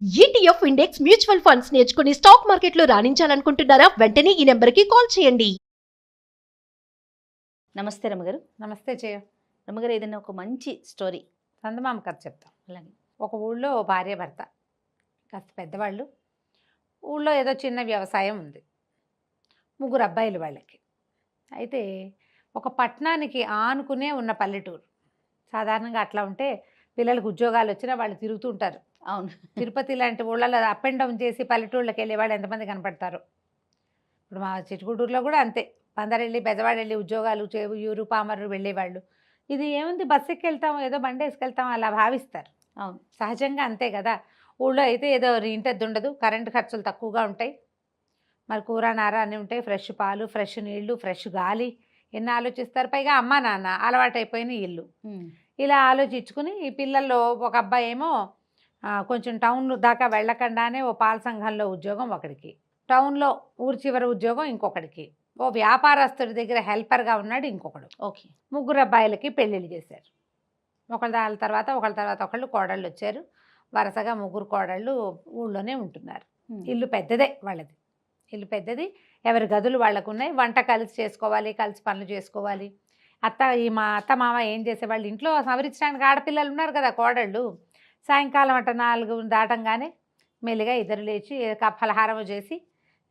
ETF index mutual funds నేర్చుకుని stock మార్కెట్లో రాణించాలనుకుంటున్నారా? వెంటనే ఈ నెంబర్కి కాల్ చేయండి. నమస్తే రమ్మగారు. నమస్తే చేయ. రమ్మగారు, ఏదైనా ఒక మంచి స్టోరీ. చందమామ కథ చెప్తాం. అలాగే. ఒక ఊళ్ళో భార్య భర్త కాస్త పెద్దవాళ్ళు. ఊళ్ళో ఏదో చిన్న వ్యవసాయం ఉంది. ముగ్గురు అబ్బాయిలు వాళ్ళకి. అయితే ఒక పట్టణానికి ఆనుకునే ఉన్న పల్లెటూరు. సాధారణంగా అట్లా ఉంటే పిల్లలకు ఉద్యోగాలు వచ్చినా వాళ్ళు తిరుగుతూ ఉంటారు. అవును. తిరుపతి లాంటి ఊళ్ళలో అప్ అండ్ డౌన్ చేసి పల్లెటూళ్ళకి వెళ్ళే వాళ్ళు ఎంతమంది కనపడతారు. ఇప్పుడు మా చిట్టుగుడ్డూరులో కూడా అంతే. పందరెళ్ళి బెజవాడెళ్ళి ఉద్యోగాలు చేయూరు పామరు వెళ్ళేవాళ్ళు. ఇది ఏముంది, బస్సు ఎక్కి వెళ్తాం, ఏదో బండి వేసుకెళ్తాం అలా భావిస్తారు. అవును, సహజంగా అంతే కదా. ఊళ్ళో అయితే ఏదో ఇంటద్దు ఉండదు, కరెంటు ఖర్చులు తక్కువగా ఉంటాయి, మరి కూర నార అన్నీ ఉంటాయి, ఫ్రెష్ పాలు, ఫ్రెష్ నీళ్లు, ఫ్రెష్ గాలి, ఎన్ని ఆలోచిస్తారు. పైగా అమ్మ నాన్న అలవాటైపోయిన ఇల్లు. ఇలా ఆలోచించుకుని ఈ పిల్లల్లో ఒక అబ్బాయి ఏమో కొంచెం టౌన్ దాకా వెళ్ళకుండానే ఓ పాల సంఘంలో ఉద్యోగం ఒకడికి, టౌన్లో ఊరి చివరి ఉద్యోగం ఇంకొకడికి, ఓ వ్యాపారస్తుడి దగ్గర హెల్పర్గా ఉన్నాడు ఇంకొకడు. ఓకే. ముగ్గురు అబ్బాయిలకి పెళ్ళిళ్ళు చేశారు. ఒకళ్ళ తర్వాత ఒకళ్ళు కోడళ్ళు వచ్చారు. వరుసగా ముగ్గురు కోడళ్ళు ఊళ్ళోనే ఉంటున్నారు. ఇల్లు పెద్దదే వాళ్ళది. ఇల్లు పెద్దది, ఎవరి గదులు వాళ్ళకు ఉన్నాయి. వంట కలిసి చేసుకోవాలి, కలిసి పనులు చేసుకోవాలి. మా అత్త మామ ఏం చేసేవాళ్ళు, ఇంట్లో సవరించడానికి ఆడపిల్లలు ఉన్నారు కదా కోడళ్ళు. సాయంకాలం 4 దాటంగానే మెల్లిగా ఇద్దరు లేచి ఫలహారం చేసి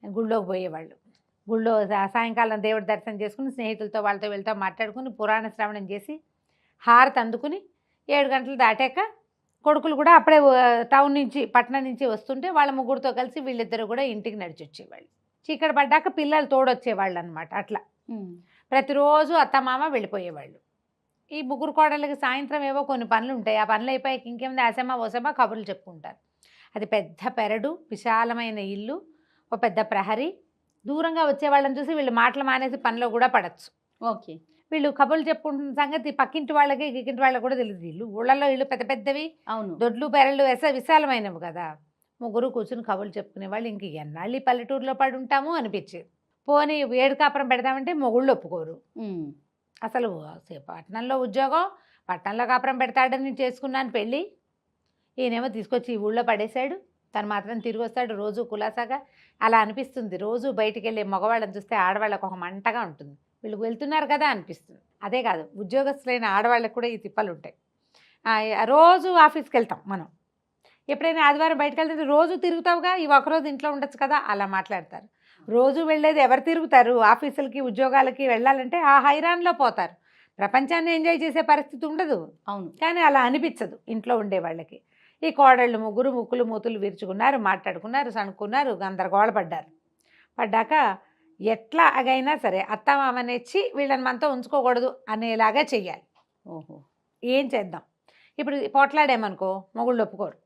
గుళ్ళోకి పోయేవాళ్ళు. గుళ్ళో సాయంకాలం దేవుడి దర్శనం చేసుకుని స్నేహితులతో వాళ్ళతో వెళ్తూ మాట్లాడుకుని పురాణ శ్రవణం చేసి హారతి అందుకుని 7 గంటలు దాటాక కొడుకులు కూడా అప్పుడే టౌన్ నుంచి పట్టణం నుంచి వస్తుంటే వాళ్ళ ముగ్గురితో కలిసి వీళ్ళిద్దరు కూడా ఇంటికి నడిచి వచ్చేవాళ్ళు. చీకటి పడ్డాక పిల్లలు తోడొచ్చేవాళ్ళు అనమాట. అట్లా ప్రతిరోజు అత్తమామ వెళ్ళిపోయేవాళ్ళు. ఈ ముగ్గురు కోడళ్ళకి సాయంత్రం ఏవో కొన్ని పనులు ఉంటాయి. ఆ పనులు అయిపోయాక ఇంకేముంది, అసమా ఓసమా కబుర్లు చెప్పుకుంటారు. అది పెద్ద పెరడు, విశాలమైన ఇల్లు, ఒక పెద్ద ప్రహరీ. దూరంగా వచ్చేవాళ్ళని చూసి వీళ్ళు మాటలు మానేసి పనిలో కూడా పడచ్చు. ఓకే. వీళ్ళు కబుర్లు చెప్పుకుంటున్న సంగతి పక్కింటి వాళ్ళకి గిక్కింటి వాళ్ళకి కూడా తెలియదు. ఇల్లు ఊళ్ళల్లో ఇల్లు పెద్ద పెద్దవి, అవును, దొడ్లు పెరళ్ళు విశాలమైనవి కదా. ముగ్గురు కూర్చుని కబుర్లు చెప్పుకునేవాళ్ళు. ఇంక ఎన్నాళ్ళు ఈ పల్లెటూరులో పడి ఉంటాము అనిపించేది. పోనీ ఏడు కాపురం పెడదామంటే మొగుళ్ళు ఒప్పుకోరు. అసలు పట్టణంలో ఉద్యోగం, పట్టణంలో కాపురం పెడతాడని చేసుకున్నాను పెళ్ళి. ఈయనేమో తీసుకొచ్చి ఈ ఊళ్ళో పడేశాడు, తను మాత్రం తిరిగి వస్తాడు రోజు కులాసాగా. అలా అనిపిస్తుంది. రోజు బయటికి వెళ్ళే మగవాళ్ళని చూస్తే ఆడవాళ్ళకు ఒక మంటగా ఉంటుంది. వీళ్ళు వెళ్తున్నారు కదా అనిపిస్తుంది. అదే కాదు, ఉద్యోగస్తులైన ఆడవాళ్ళకి కూడా ఈ తిప్పలు ఉంటాయి. రోజు ఆఫీస్కి వెళ్తాం మనం, ఎప్పుడైనా ఆదివారం బయటకు వెళ్తే రోజు తిరుగుతావుగా, ఈ ఒకరోజు ఇంట్లో ఉండొచ్చు కదా, అలా మాట్లాడతారు. రోజు వెళ్ళేది ఎవరు తిరుగుతారు? ఆఫీసులకి ఉద్యోగాలకి వెళ్ళాలంటే ఆ హైరాన్లో పోతారు. ప్రపంచాన్ని ఎంజాయ్ చేసే పరిస్థితి ఉండదు. అవును. కానీ అలా అనిపించదు ఇంట్లో ఉండే వాళ్ళకి. ఈ కోడళ్ళు ముగ్గురు ముక్కులు మూతులు విరుచుకున్నారు, మాట్లాడుకున్నారు, సణుక్కున్నారు, గందరగోళ పడ్డాక ఎట్లా అగైనా సరే అత్తమామనేచ్చి వీళ్ళని మనతో ఉంచుకోకూడదు అనేలాగా చెయ్యాలి. ఓహో. ఏం చేద్దాం? ఇప్పుడు పోట్లాడేమనుకో మొగుళ్ళు ఒప్పుకోరు,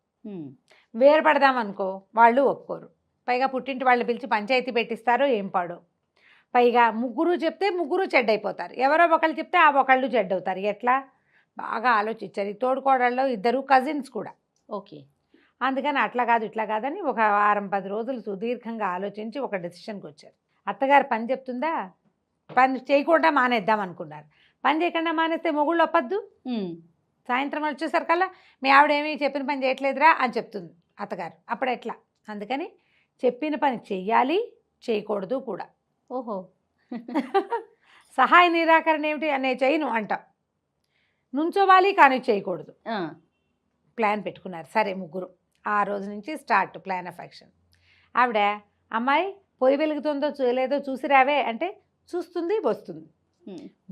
వేరుపడదామనుకో వాళ్ళు ఒప్పుకోరు. పైగా పుట్టింటి వాళ్ళు పిలిచి పంచాయతీ పెట్టిస్తారో ఏం పాడో. పైగా ముగ్గురు చెప్తే ముగ్గురు చెడ్డైపోతారు, ఎవరో ఒకళ్ళు చెప్తే ఆ ఒకళ్ళు చెడ్డవుతారు. ఎట్లా బాగా ఆలోచించారు. ఈ తోడుకోడల్లో ఇద్దరు కజిన్స్ కూడా. ఓకే. అందుకని అట్లా కాదు ఇట్లా కాదని ఒక వారం 10 రోజులు సుదీర్ఘంగా ఆలోచించి ఒక డెసిషన్కి వచ్చారు. అత్తగారు పని చెప్తుందా, పని చేయకుండా మానేద్దాం అనుకున్నారు. పని చేయకుండా మానేస్తే మొగుళ్ళు ఒప్పద్దు. సాయంత్రం వచ్చేసరికల్లా మీ ఆవిడేమీ చెప్పిన పని చేయట్లేదురా అని చెప్తుంది అత్తగారు. అప్పుడు ఎట్లా? అందుకని చెప్పిన పని చెయ్యాలి, చేయకూడదు కూడా. ఓహో. సహాయ నిరాకరణ ఏమిటి అనే చేయను అంట, నుంచోవాలి కానీ చేయకూడదు. ప్లాన్ పెట్టుకున్నారు. సరే ముగ్గురు ఆ రోజు నుంచి స్టార్ట్ ప్లాన్ ఆఫ్ యాక్షన్. ఆవిడ అమ్మాయి పొయ్యి వెలుగుతుందో లేదో చూసి రావే అంటే చూస్తుంది, వస్తుంది.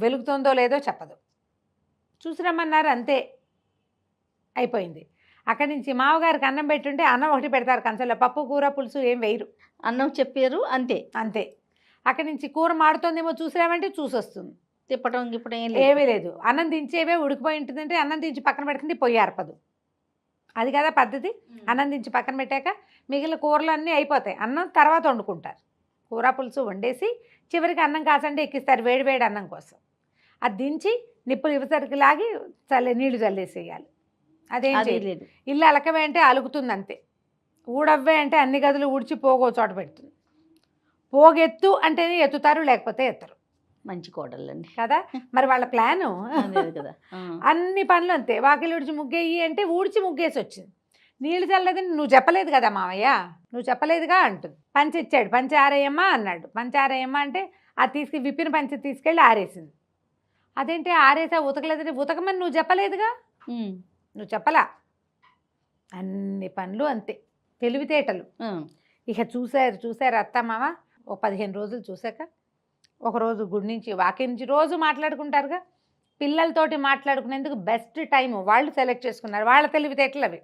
వెలుగుతుందో లేదో చెప్పదు, చూసి రమ్మన్నారు అంతే, అయిపోయింది. అక్కడి నుంచి మామగారికి అన్నం పెట్టుంటే అన్నం ఒకటి పెడతారు కంచంలో, పప్పు కూర పులుసు ఏం వేయరు, అన్నం చెప్పారు అంతే. అంతే. అక్కడి నుంచి కూర మాడుతోందేమో చూసిరామంటే చూసి వస్తుంది, తిప్పటం గిప్పటం ఏమీ లేదు. అన్నం దించేవే ఉడికిపోయి ఉంటుందంటే అన్నం దించి పక్కన పెడుతుంది, పొయ్యి ఆర్పదు. అది కదా పద్ధతి. అన్నం దించి పక్కన పెట్టాక మిగిలిన కూరలు అన్నీ అయిపోతాయి, అన్నం తర్వాత వండుకుంటారు. కూర పులుసు వండేసి చివరికి అన్నం కాసంటే ఎక్కిస్తారు వేడి వేడి అన్నం కోసం. అది దించి నిప్పులు ఇవసరికి లాగి నీళ్లు చల్లేసేయాలి. అదేం చేయలేదు. ఇల్లు అలకవే అంటే అలుగుతుంది అంతే, ఊడవ్వే అంటే అన్ని గదులు ఊడ్చి పోగో చోట పెడుతుంది. పోగెత్తు అంటేనే ఎత్తుతారు, లేకపోతే ఎత్తరు. మంచి కోడళ్ళండి కదా. మరి వాళ్ళ ప్లాను కదా. అన్ని పనులు అంతే. వాకిలి ఊడ్చి ముగ్గేయి అంటే ఊడ్చి ముగ్గేసి వచ్చింది. నీళ్ళు చల్లదని నువ్వు చెప్పలేదు కదా మామయ్య, నువ్వు చెప్పలేదుగా అంటుంది. పంచి ఇచ్చాడు, పంచి ఆరేయమ్మా అన్నాడు. పంచి ఆరేయమ్మా అంటే అది విప్పిన పంచి తీసుకెళ్ళి ఆరేసింది. అదేంటి ఆరేసా ఉతకలేదని, ఉతకమని నువ్వు చెప్పలేదుగా, నువ్వు చెప్పలా. అన్ని పనులు అంతే, తెలివితేటలు. ఇక చూశారు అత్త మామ. ఒక 15 రోజులు చూశాక ఒకరోజు గుడి నుంచి వాకి నుంచి రోజు మాట్లాడుకుంటారుగా, పిల్లలతోటి మాట్లాడుకునేందుకు బెస్ట్ టైం వాళ్ళు సెలెక్ట్ చేసుకున్నారు. వాళ్ళ తెలివితేటలు అవి.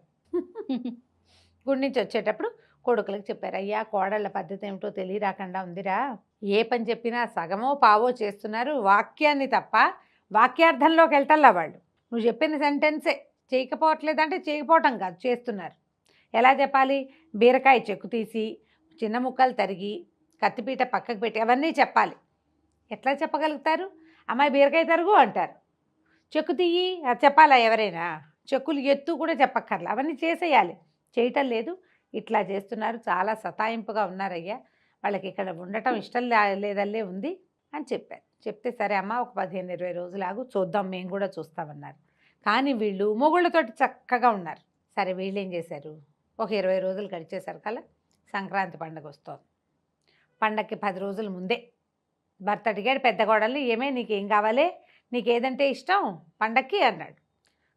గుడి నుంచి వచ్చేటప్పుడు కొడుకులకు చెప్పారు, అయ్యా కోడళ్ళ పద్ధతి ఏమిటో తెలియరాకుండా ఉందిరా, ఏ పని చెప్పినా సగమో పావో చేస్తున్నారు, వాక్యాన్ని తప్ప వాక్యార్థంలోకి వెళ్తల్లా వాళ్ళు. నువ్వు చెప్పిన సెంటెన్సే చేయకపోవట్లేదంటే చేయకపోవటం కాదు, చేస్తున్నారు. ఎలా చెప్పాలి, బీరకాయ చెక్కు తీసి చిన్న ముక్కలు తరిగి కత్తిపీట పక్కకు పెట్టి అవన్నీ చెప్పాలి. ఎట్లా చెప్పగలుగుతారు? అమ్మాయి బీరకాయ తరుగు అంటారు, చెక్కు తీయి అది చెప్పాలా ఎవరైనా? చెక్కులు ఎత్తు కూడా చెప్పక్కర్లే, అవన్నీ చేసేయాలి. చేయటం లేదు, ఇట్లా చేస్తున్నారు, చాలా సతాయింపుగా ఉన్నారయ్యా, వాళ్ళకి ఇక్కడ ఉండటం ఇష్టం లేదల్లే ఉంది అని చెప్పారు. చెప్తే సరే అమ్మ ఒక 15-20 రోజులు ఆగు, చూద్దాం, మేము కూడా చూస్తామన్నారు. కానీ వీళ్ళు మొగుళ్ళతోటి చక్కగా ఉన్నారు. సరే వీళ్ళు ఏం చేశారు, ఒక 20 రోజులు గడిచేసరికి కల్లా సంక్రాంతి పండుగ వస్తుంది. పండగకి 10 రోజుల ముందే భర్త అడిగాడు పెద్ద కోడల్ని, ఏమే నీకేం కావాలి, నీకేదంటే ఇష్టం పండక్కి అన్నాడు.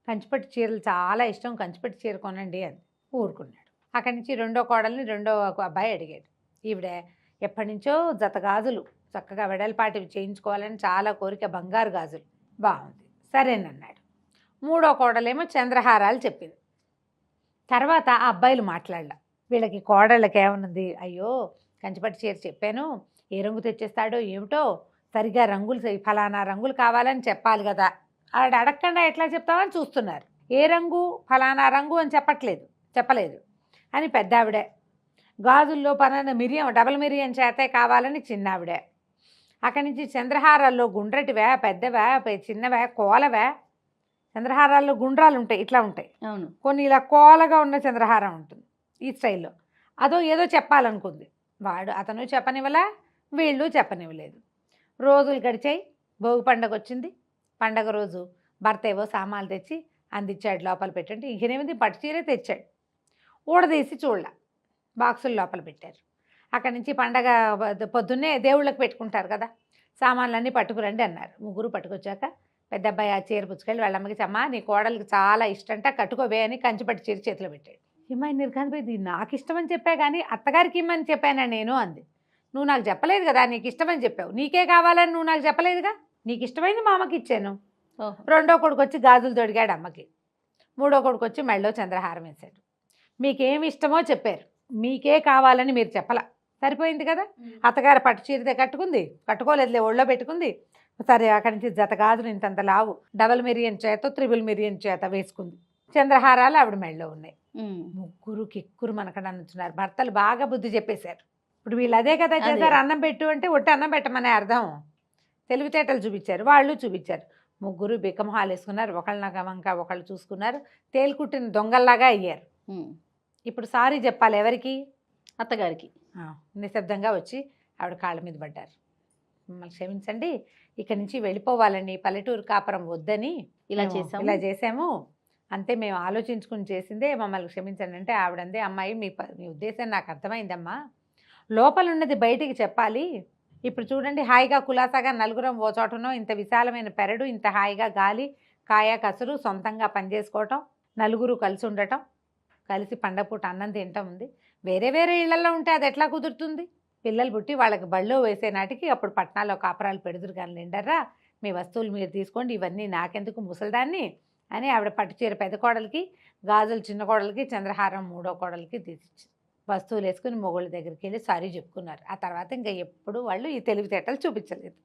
కంచిపట్టు చీరలు చాలా ఇష్టం, కంచిపట్టు చీర కొనండి అని ఊరుకున్నాడు. అక్కడి నుంచి రెండో కోడల్ని రెండో అబ్బాయి అడిగాడు. ఈవిడ ఎప్పటి నుంచో జత గాజులు చక్కగా వెడల్పాటివి చేయించుకోవాలని చాలా కోరిక, బంగారు గాజులు. బాగుంది సరేనన్నాడు. మూడో కోడలేమో చంద్రహారాలు చెప్పింది. తర్వాత ఆ అబ్బాయిలు మాట్లాడలా. వీళ్ళకి కోడళ్ళకి ఏమన్నది, అయ్యో కంచిపట్టు చీర చెప్పాను, ఏ రంగు తెచ్చేస్తాడో ఏమిటో, సరిగా రంగులు ఫలానా రంగులు కావాలని చెప్పాలి కదా, ఆవిడ అడగకుండా ఎట్లా చెప్తామని చూస్తున్నారు. ఏ రంగు ఫలానా రంగు అని చెప్పలేదు అని పెద్ద ఆవిడే. గాజుల్లో పలానా మిరియం, డబల్ మిరియం చేతే కావాలని చిన్నావిడే. అక్కడి నుంచి చంద్రహారాల్లో గుండ్రటివే, పెద్దవే, చిన్నవే, కోలవే. చంద్రహారాల్లో గుండ్రాలు ఉంటాయి, ఇట్లా ఉంటాయి. అవును, కొన్ని ఇలా కోలగా ఉన్న చంద్రహారం ఉంటుంది ఈ స్టైల్లో. అదో ఏదో చెప్పాలనుకుంది. అతను చెప్పనివ్వలా, వీళ్ళు చెప్పనివ్వలేదు. రోజులు గడిచాయి, భోగి పండగ వచ్చింది. పండగ రోజు భర్త ఏవో సామాన్లు తెచ్చి అందించాడు, లోపల పెట్టండి. ఇంకేనేమిది పట్టు చీరే తెచ్చాడు. ఊడదీసి చూడలా, బాక్సులు లోపల పెట్టారు. అక్కడి నుంచి పండగ పొద్దున్నే దేవుళ్ళకి పెట్టుకుంటారు కదా, సామాన్లన్నీ పట్టుకురండి అన్నారు. ముగ్గురు పట్టుకొచ్చాక పెద్ద అబ్బాయి ఆ చీర పుచ్చుకెళ్ళి వాళ్ళ అమ్మకి, అమ్మ నీ కోడలికి చాలా ఇష్టంట, కట్టుకోవే అని కంచిపట్టు చీర చేతిలో పెట్టాడు. ఇమ్మాయి నిర్ఘాంతపోయింది, నాకు ఇష్టమని చెప్పా కానీ అత్తగారికి ఇమ్మని చెప్పానా నేను అంది. నువ్వు నాకు చెప్పలేదు కదా, నీకు ఇష్టమని చెప్పావు, నీకే కావాలని నువ్వు నాకు చెప్పలేదుగా, నీకు ఇష్టమైంది మా అమ్మకి ఇచ్చాను. రెండో కొడుకు వచ్చి గాజులు తొడిగాడు అమ్మకి. మూడో కొడుకు వచ్చి మెళ్ళో చంద్రహారం వేశాడు. మీకేమి ఇష్టమో చెప్పారు, మీకే కావాలని మీరు చెప్పలా, సరిపోయింది కదా. అత్తగారు పట్టు చీరతే కట్టుకుంది, కట్టుకోలేదులే ఒళ్ళో పెట్టుకుంది. సరే అక్కడి నుంచి జత గాజులు ఇంతంత లావు డబల్ మిరియన్ చేత త్రిబుల్ మిరియన్ చేత వేసుకుంది. చంద్రహారాలు ఆవిడ మెళ్ళలో ఉన్నాయి. ముగ్గురు కిక్కురు మనకడ నుంచున్నారు. భర్తలు బాగా బుద్ధి చెప్పేశారు. ఇప్పుడు వీళ్ళు అదే కదా చేశారు, అన్నం పెట్టు అంటే ఒట్టి అన్నం పెట్టమనే అర్థం. తెలివితేటలు చూపించారు, వాళ్ళు చూపించారు. ముగ్గురు బిక్కమొహాలు వేసుకున్నారు, ఒకళ్ళ వంక ఒకళ్ళు చూసుకున్నారు, తేలికుట్టిన దొంగల్లాగా అయ్యారు. ఇప్పుడు సారీ చెప్పాలి ఎవరికి, అత్తగారికి. నిశ్శబ్దంగా వచ్చి ఆవిడ కాళ్ళ మీద పడ్డారు. మమ్మల్ని క్షమించండి, ఇక్కడి నుంచి వెళ్ళిపోవాలండి, పల్లెటూరు కాపురం వద్దని ఇలా చేసాము అంతే, మేము ఆలోచించుకుని చేసిందే, మమ్మల్ని క్షమించండి అంటే ఆవిడందే, అమ్మాయి మీ ఉద్దేశం నాకు అర్థమైందమ్మా, లోపల ఉన్నది బయటికి చెప్పాలి. ఇప్పుడు చూడండి హాయిగా కులాసాగా నలుగురం ఓ చోటనో, ఇంత విశాలమైన పెరడు, ఇంత హాయిగా గాలి, కాయ కసురు, సొంతంగా పనిచేసుకోవటం, నలుగురు కలిసి ఉండటం, కలిసి పండగపూట అన్నం తింటం ఉంది. వేరే వేరే ఇళ్లలో ఉంటే అది ఎట్లా కుదురుతుంది? పిల్లలు పుట్టి వాళ్ళకి బళ్ళో వేసే నాటికి అప్పుడు పట్టణాల్లో కాపురాలు పెడుదురు కానీ నిండర్రా, మీ వస్తువులు మీరు తీసుకోండి, ఇవన్నీ నాకెందుకు ముసలిదాన్ని అని ఆవిడ పట్టు చీర పెద్ద కోడలికి, గాజులు చిన్న కోడలికి, చంద్రహారం మూడో కోడలికి తీసిచ్చి వస్తువులు వేసుకుని మొగుళ్ళ దగ్గరికి వెళ్ళి సారీ చెప్పుకున్నారు. ఆ తర్వాత ఇంకా ఎప్పుడు వాళ్ళు ఈ తెలివితేటలు చూపించలేదు.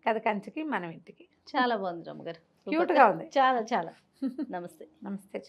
కథ కంచికి మనం ఇంటికి. చాలా బాగుంది రమ్మగారు, క్యూట్గా ఉంది. చాలా చాలా. నమస్తే. నమస్తే.